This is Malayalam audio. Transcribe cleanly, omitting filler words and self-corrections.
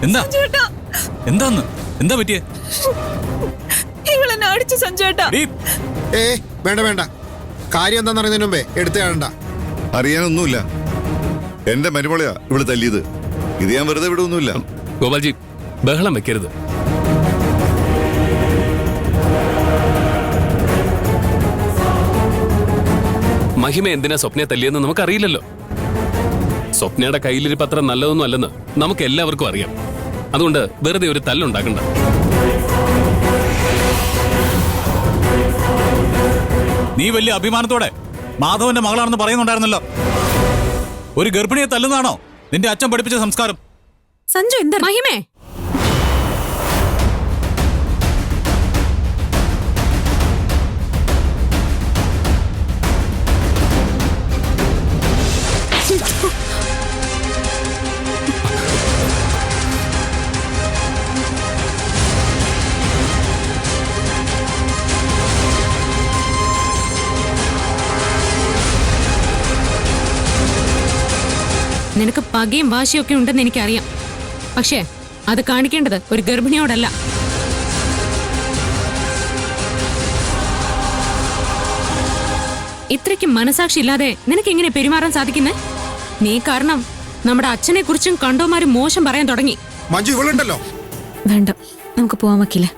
എന്താ എന്താന്ന് എന്താ പറ്റിയേ? ഇവളെന്നെ അടിച്ചു സഞ്ജുവേട്ടാ. വേണ്ട വേണ്ട, കാര്യം എന്താന്ന് അറിയുന്നതിന് മുമ്പേ എടുത്തു കാണണ്ട. അറിയാനൊന്നുമില്ല. എന്റെ മരുമോളയാ ഇവിടെ തല്ലിയത്. ഇത് ഞാൻ വെറുതെ വിടൊന്നുമില്ല. ഗോപാൽജി, ബഹളം വെക്കരുത്. മഹിമ എന്തിനാ സ്വപ്നയെ തല്ലിയെന്ന് നമുക്കറിയില്ലല്ലോ. സ്വപ്നയുടെ കയ്യിലിരിപ്പ് അത്ര നല്ലതൊന്നും അല്ലെന്ന് നമുക്ക് എല്ലാവർക്കും അറിയാം. അതുകൊണ്ട് വെറുതെ ഒരു തല്ലുണ്ടാക്കണ്ട. നീ വലിയ അഭിമാനത്തോടെ മാധവന്റെ മകളാണെന്ന് പറയുന്നുണ്ടായിരുന്നല്ലോ. ഒരു ഗർഭിണിയെ തല്ലുന്നതാണോ നിന്റെ അച്ഛൻ പഠിപ്പിച്ച സംസ്കാരം? സഞ്ജു എന്താ? മഹിമേ, നിനക്ക് പകയും വാശിയൊക്കെ ഉണ്ടെന്ന് എനിക്കറിയാം. പക്ഷേ അത് കാണിക്കേണ്ടത് ഒരു ഗർഭിണിയോടല്ല. ഇത്രയ്ക്ക് മനസാക്ഷി ഇല്ലാതെ നിനക്ക് എങ്ങനെ പെരുമാറാൻ സാധിക്കുന്നേ? നീ കാരണം നമ്മുടെ അച്ഛനെ കുറിച്ചും കണ്ടോമാരും മോശം പറയാൻ തുടങ്ങി. മഞ്ജു ഇവളുണ്ടല്ലോ. വേണ്ട, നമുക്ക് പോവാൻ വക്കില്ല.